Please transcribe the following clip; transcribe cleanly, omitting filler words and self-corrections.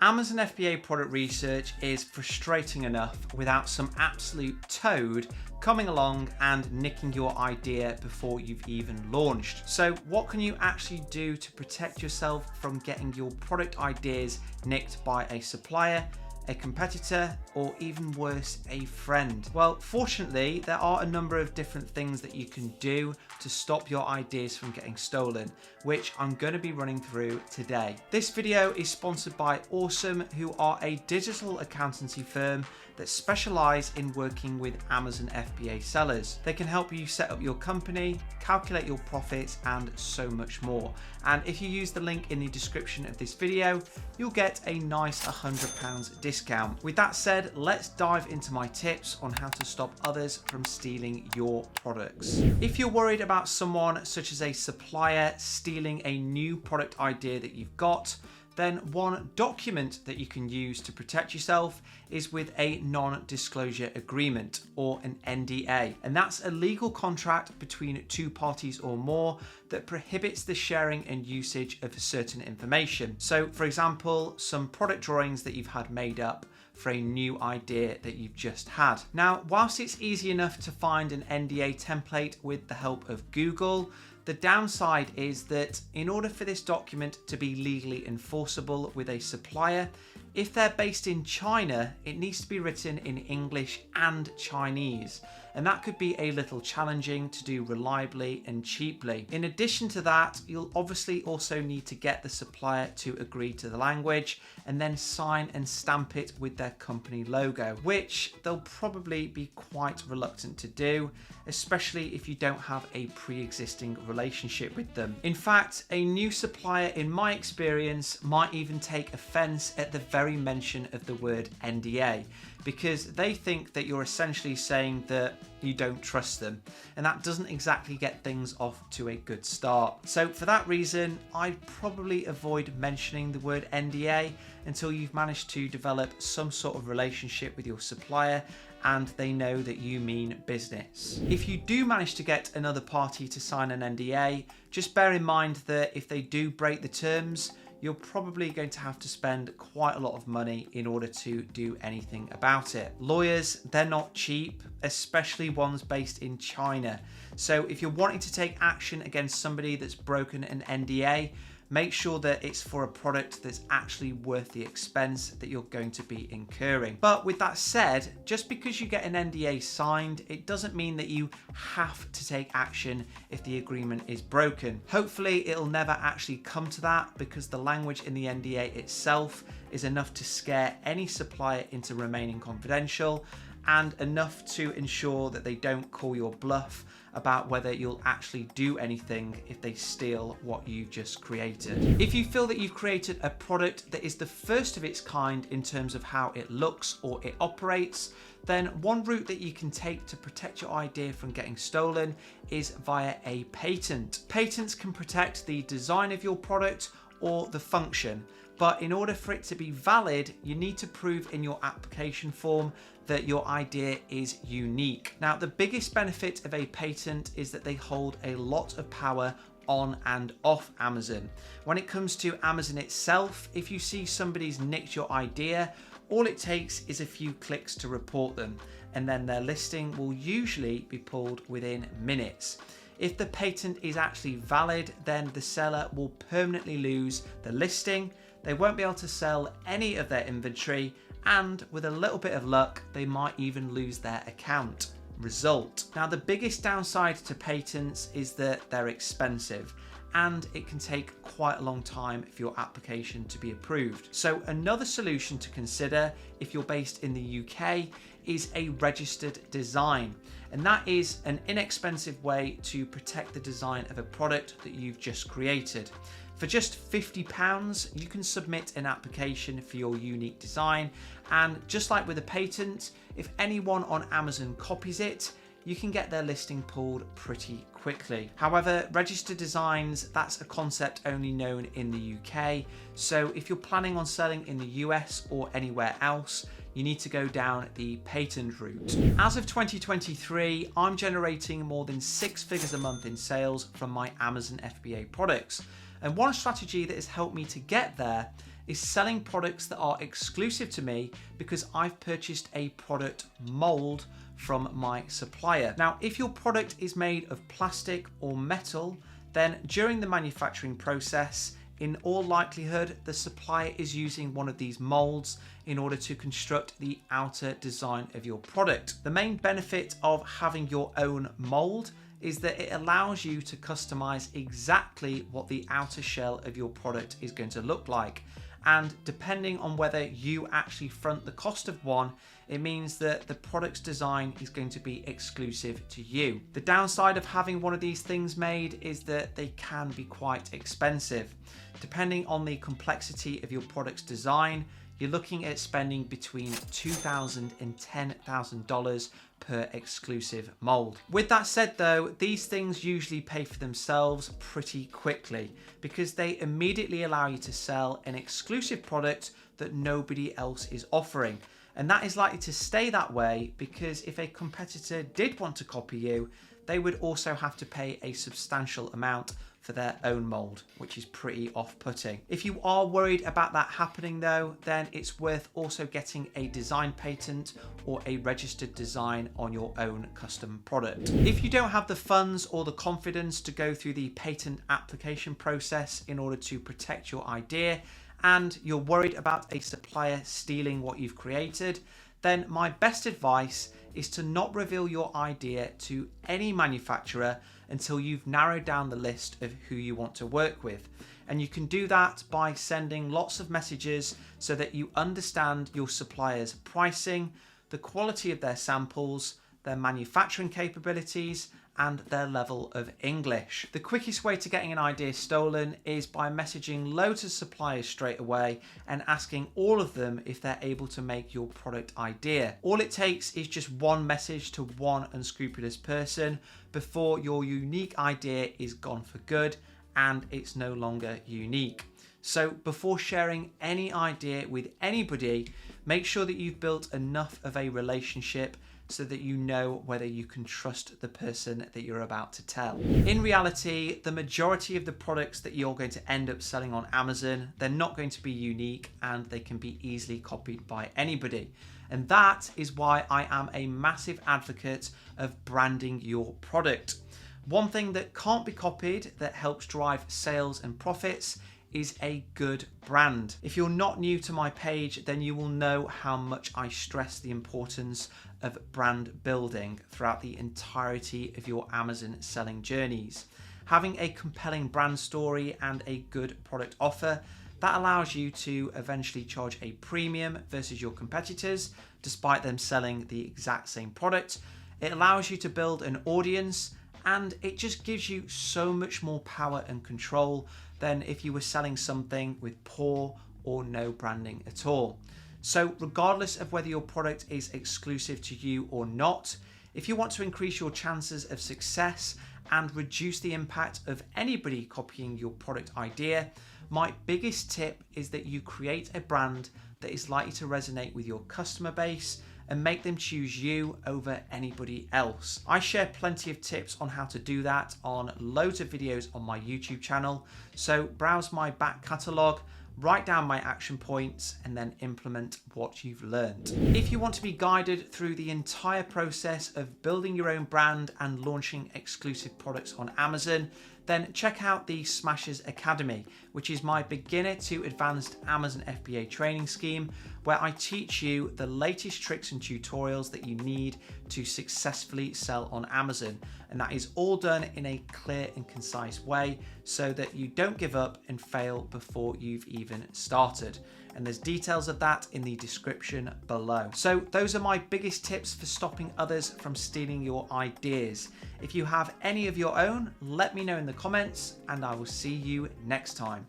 Amazon FBA product research is frustrating enough without some absolute toad coming along and nicking your idea before you've even launched. So what can you actually do to protect yourself from getting your product ideas nicked by a supplier, a competitor, or even worse, a friend? Well, fortunately, there are a number of different things that you can do to stop your ideas from getting stolen, which I'm going to be running through today. This video is sponsored by Awesome, who are a digital accountancy firm that specialize in working with Amazon FBA sellers. They can help you set up your company, calculate your profits, and so much more. And if you use the link in the description of this video, you'll get a nice £100 discount. With that said, let's dive into my tips on how to stop others from stealing your products. If you're worried about someone such as a supplier stealing a new product idea that you've got, then one document that you can use to protect yourself is with a non-disclosure agreement, or an NDA. And that's a legal contract between two parties or more that prohibits the sharing and usage of certain information. So for example, some product drawings that you've had made up for a new idea that you've just had. Now, whilst it's easy enough to find an NDA template with the help of Google, the downside is that in order for this document to be legally enforceable with a supplier, if they're based in China, it needs to be written in English and Chinese, and that could be a little challenging to do reliably and cheaply. In addition to that, you'll obviously also need to get the supplier to agree to the language and then sign and stamp it with their company logo, which they'll probably be quite reluctant to do, especially if you don't have a pre-existing relationship with them. In fact, a new supplier, in my experience, might even take offense at the very mention of the word NDA, because they think that you're essentially saying that you don't trust them, and that doesn't exactly get things off to a good start. So for that reason, I'd probably avoid mentioning the word NDA until you've managed to develop some sort of relationship with your supplier and they know that you mean business. If you do manage to get another party to sign an NDA, just bear in mind that if they do break the terms, you're probably going to have to spend quite a lot of money in order to do anything about it. Lawyers, they're not cheap, especially ones based in China. So if you're wanting to take action against somebody that's broken an NDA, make sure that it's for a product that's actually worth the expense that you're going to be incurring. But with that said, just because you get an NDA signed, it doesn't mean that you have to take action if the agreement is broken. Hopefully it'll never actually come to that, because the language in the NDA itself is enough to scare any supplier into remaining confidential, and enough to ensure that they don't call your bluff about whether you'll actually do anything if they steal what you've just created. If you feel that you've created a product that is the first of its kind in terms of how it looks or it operates, then one route that you can take to protect your idea from getting stolen is via a patent. Patents can protect the design of your product or the function, but in order for it to be valid, you need to prove in your application form that your idea is unique. Now, the biggest benefit of a patent is that they hold a lot of power on and off Amazon. When it comes to Amazon itself, if you see somebody's nicked your idea, all it takes is a few clicks to report them, and then their listing will usually be pulled within minutes. If the patent is actually valid, then the seller will permanently lose the listing. They won't be able to sell any of their inventory, and with a little bit of luck, they might even lose their account. Result. Now, the biggest downside to patents is that they're expensive, and it can take quite a long time for your application to be approved. So another solution to consider if you're based in the UK is a registered design. And that is an inexpensive way to protect the design of a product that you've just created. For just £50, you can submit an application for your unique design, and just like with a patent, if anyone on Amazon copies it, you can get their listing pulled pretty quickly. However, registered designs, that's a concept only known in the UK, so if you're planning on selling in the US or anywhere else, you need to go down the patent route. As of 2023, I'm generating more than 6 figures a month in sales from my Amazon FBA products. And one strategy that has helped me to get there is selling products that are exclusive to me because I've purchased a product mold from my supplier. Now, if your product is made of plastic or metal, then during the manufacturing process, in all likelihood, the supplier is using one of these molds in order to construct the outer design of your product. The main benefit of having your own mold is that it allows you to customize exactly what the outer shell of your product is going to look like. And depending on whether you actually front the cost of one, it means that the product's design is going to be exclusive to you. The downside of having one of these things made is that they can be quite expensive. Depending on the complexity of your product's design, you're looking at spending between $2,000 and $10,000 per exclusive mold. With that said though, these things usually pay for themselves pretty quickly because they immediately allow you to sell an exclusive product that nobody else is offering. And that is likely to stay that way because if a competitor did want to copy you, they would also have to pay a substantial amount for their own mold, which is pretty off-putting. If you are worried about that happening though, then it's worth also getting a design patent or a registered design on your own custom product. If you don't have the funds or the confidence to go through the patent application process in order to protect your idea, and you're worried about a supplier stealing what you've created, then my best advice is to not reveal your idea to any manufacturer until you've narrowed down the list of who you want to work with. And you can do that by sending lots of messages so that you understand your supplier's pricing, the quality of their samples, their manufacturing capabilities, and their level of English. The quickest way to getting an idea stolen is by messaging loads of suppliers straight away and asking all of them if they're able to make your product idea. All it takes is just one message to one unscrupulous person before your unique idea is gone for good and it's no longer unique. So before sharing any idea with anybody, make sure that you've built enough of a relationship so that you know whether you can trust the person that you're about to tell. In reality, the majority of the products that you're going to end up selling on Amazon, they're not going to be unique and they can be easily copied by anybody. And that is why I am a massive advocate of branding your product. One thing that can't be copied that helps drive sales and profits is a good brand. If you're not new to my page, then you will know how much I stress the importance of brand building throughout the entirety of your Amazon selling journeys. Having a compelling brand story and a good product offer, that allows you to eventually charge a premium versus your competitors, despite them selling the exact same product. It allows you to build an audience, and it just gives you so much more power and control than if you were selling something with poor or no branding at all. So regardless of whether your product is exclusive to you or not, if you want to increase your chances of success and reduce the impact of anybody copying your product idea, my biggest tip is that you create a brand that is likely to resonate with your customer base and make them choose you over anybody else. I share plenty of tips on how to do that on loads of videos on my YouTube channel, so browse my back catalogue, write down my action points, and then implement what you've learned. If you want to be guided through the entire process of building your own brand and launching exclusive products on Amazon, then check out the Smashers Academy, which is my beginner to advanced Amazon FBA training scheme, where I teach you the latest tricks and tutorials that you need to successfully sell on Amazon. And that is all done in a clear and concise way so that you don't give up and fail before you've even started. And there's details of that in the description below. So those are my biggest tips for stopping others from stealing your ideas. If you have any of your own, let me know in the comments and I will see you next time.